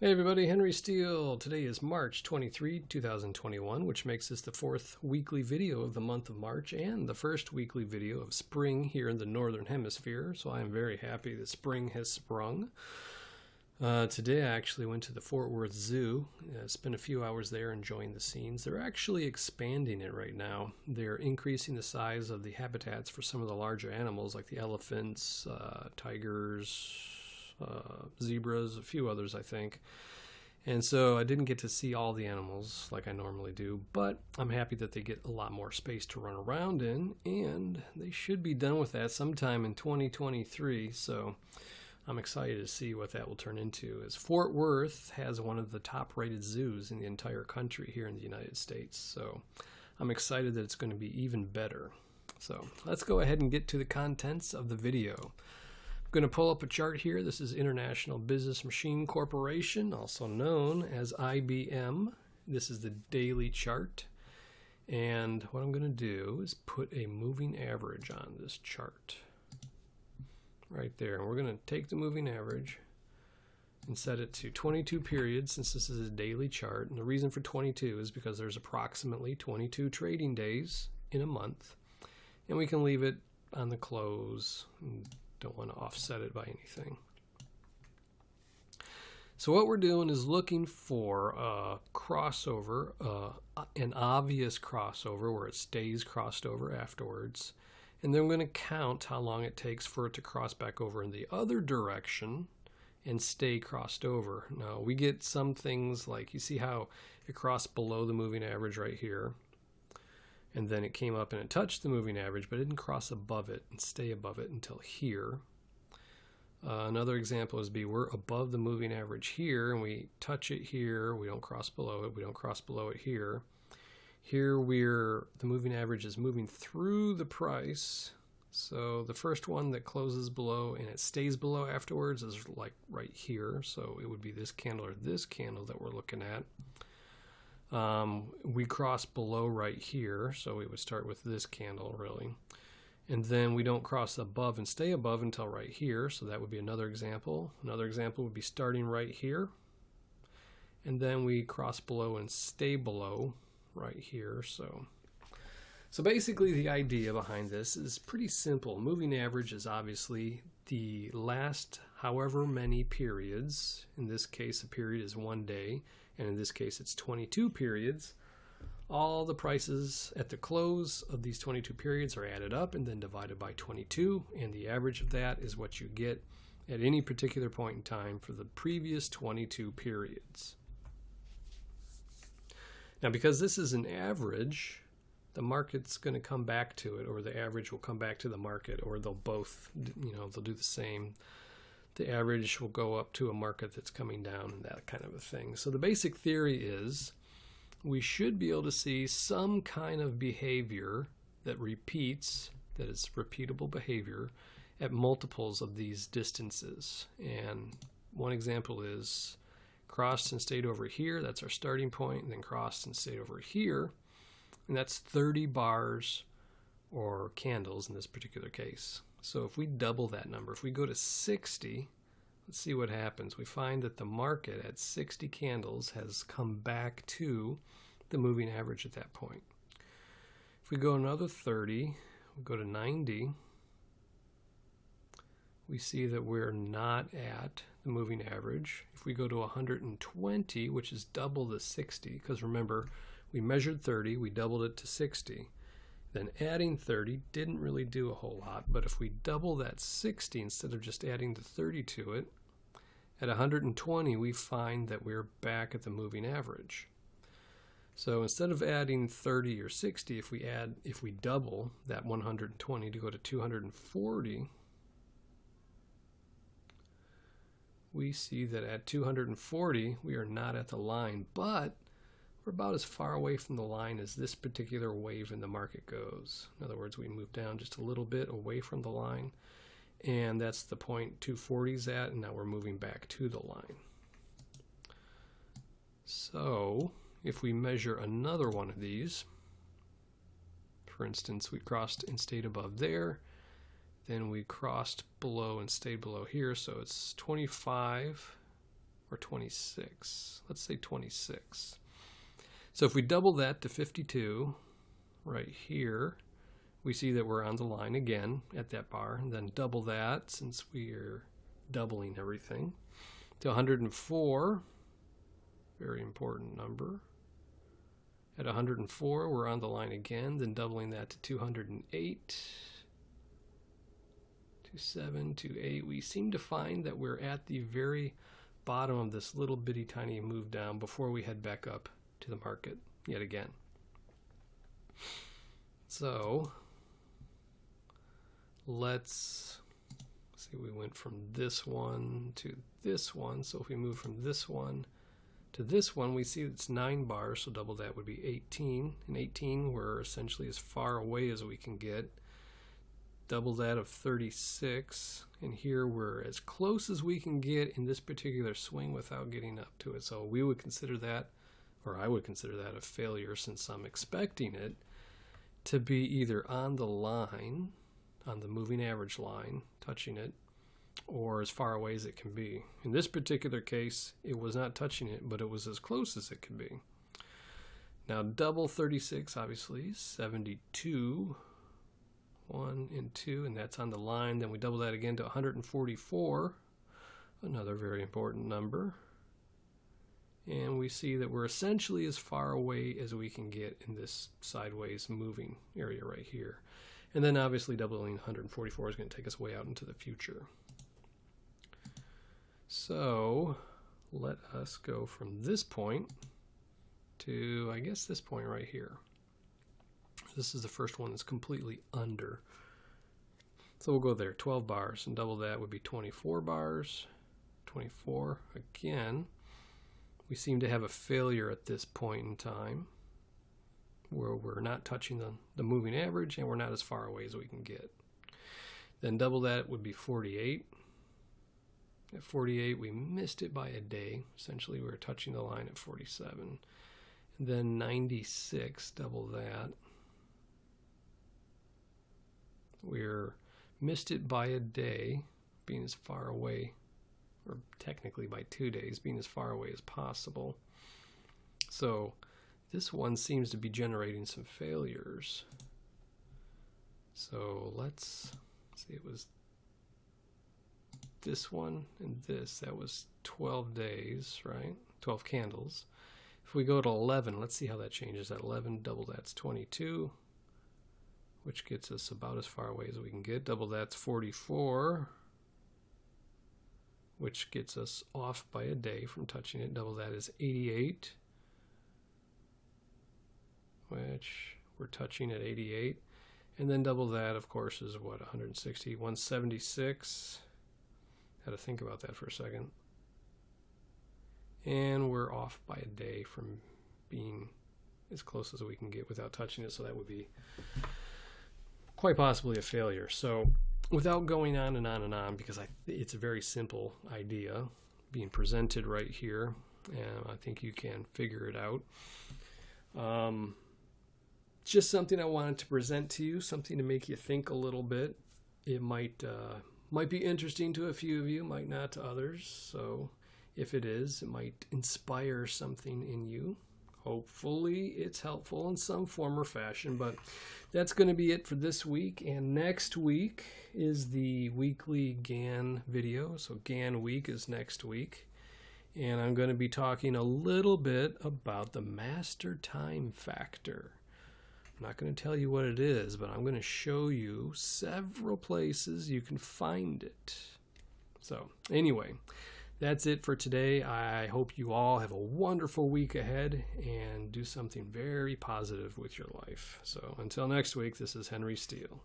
Hey everybody, hwsteele. Today is March 23, 2021, which makes this the fourth weekly video of the month of March and the first weekly video of spring here in the Northern Hemisphere. So I am very happy that spring has sprung. Today I actually went to the Fort Worth Zoo. Spent a few hours there enjoying the scenes. They're actually expanding it right now. They're increasing the size of the habitats for some of the larger animals like the elephants, tigers, zebras, a few others I think. And so I didn't get to see all the animals like I normally do, but I'm happy that they get a lot more space to run around in, and they should be done with that sometime in 2023. So I'm excited to see what that will turn into, as Fort Worth has one of the top rated zoos in the entire country here in the United States. So I'm excited that it's going to be even better. So let's go ahead and get to the contents of the video. I'm going to pull up a chart here. This is International Business Machine Corporation, also known as IBM. This is the daily chart. And what I'm going to do is put a moving average on this chart. Right there. And we're going to take the moving average and set it to 22 periods, since this is a daily chart. And the reason for 22 is because there's approximately 22 trading days in a month. And we can leave it on the close. Don't want to offset it by anything. So what we're doing is looking for a crossover, an obvious crossover where it stays crossed over afterwards. And then we're going to count how long it takes for it to cross back over in the other direction and stay crossed over. Now we get some things like, you see how it crossed below the moving average right here. And then it came up and it touched the moving average, but it didn't cross above it and stay above it until here. Another example is we're above the moving average here, and we touch it here. We don't cross below it. We don't cross below it here. Here the moving average is moving through the price. So the first one that closes below and it stays below afterwards is like right here. So it would be this candle or this candle that we're looking at. We cross below right here, so we would start with this candle really. And then we don't cross above and stay above until right here, so that would be another example. Another example would be starting right here. And then we cross below and stay below right here. So basically the idea behind this is pretty simple. Moving average is obviously the last however many periods. In this case, a period is 1 day. And in this case it's 22 periods. All the prices at the close of these 22 periods are added up and then divided by 22, and the average of that is what you get at any particular point in time for the previous 22 periods. Now because this is an average, the market's going to come back to it, or the average will come back to the market, or they'll both, they'll do the same. The average will go up to a market that's coming down and that kind of a thing. So the basic theory is we should be able to see some kind of behavior that repeats, that is repeatable behavior at multiples of these distances. And one example is crossed and stayed over here. That's our starting point. And then crossed and stayed over here. And that's 30 bars or candles in this particular case. So if we double that number, if we go to 60, let's see what happens. We find that the market at 60 candles has come back to the moving average at that point. If we go another 30, we go to 90, we see that we're not at the moving average. If we go to 120, which is double the 60, because remember, we measured 30, we doubled it to 60. Then adding 30 didn't really do a whole lot, but if we double that 60 instead of just adding the 30 to it, at 120 we find that we're back at the moving average. So instead of adding 30 or 60, if we double that 120 to go to 240, we see that at 240 we are not at the line, but we're about as far away from the line as this particular wave in the market goes. In other words, we move down just a little bit away from the line, and that's the point 240 is at, and now we're moving back to the line. So if we measure another one of these, for instance, we crossed and stayed above there, then we crossed below and stayed below here, so it's 25 or 26. Let's say 26. So if we double that to 52 right here, we see that we're on the line again at that bar, and then double that, since we are doubling everything, to 104. Very important number. At 104, we're on the line again, then doubling that to 208, 27, 28. We seem to find that we're at the very bottom of this little bitty tiny move down before we head back up to the market yet again. So let's see, we went from this one to this one. So if we move from this one to this one, we see it's 9 bars, so double that would be 18. And 18, we're essentially as far away as we can get. Double that of 36, and here we're as close as we can get in this particular swing without getting up to it. So we would consider that, or I would consider that, a failure, since I'm expecting it to be either on the line, on the moving average line, touching it, or as far away as it can be. In this particular case, it was not touching it, but it was as close as it could be. Now double 36, obviously, 72, 1 and 2, and that's on the line. Then we double that again to 144, another very important number. And we see that we're essentially as far away as we can get in this sideways moving area right here. And then obviously doubling 144 is going to take us way out into the future. So let us go from this point to, I guess, this point right here. This is the first one that's completely under. So we'll go there, 12 bars, and double that would be 24 bars. 24 again. We seem to have a failure at this point in time where we're not touching the moving average, and we're not as far away as we can get. Then double that would be 48. At 48, we missed it by a day. Essentially, we were touching the line at 47. And then 96, double that. We're missed it by a day, being as far away, or technically by 2 days, being as far away as possible. So this one seems to be generating some failures. So let's see, it was this one and this. That was 12 days, right? 12 candles. If we go to 11, let's see how that changes. At 11, double that's 22, which gets us about as far away as we can get. Double that's 44, which gets us off by a day from touching it. Double that is 88, which we're touching at 88. And then double that, of course, is what, 160, 176. Had to think about that for a second. And we're off by a day from being as close as we can get without touching it. So that would be quite possibly a failure. So without going on and on and on, because it's a very simple idea being presented right here, and I think you can figure it out. Just something I wanted to present to you, something to make you think a little bit. It might be interesting to a few of you, might not to others. So if it is, it might inspire something in you. Hopefully it's helpful in some form or fashion, but that's going to be it for this week. And next week is the weekly GAN video. So GAN week is next week. And I'm going to be talking a little bit about the master time factor. I'm not going to tell you what it is, but I'm going to show you several places you can find it. So anyway, that's it for today. I hope you all have a wonderful week ahead and do something very positive with your life. So until next week, this is hwsteele.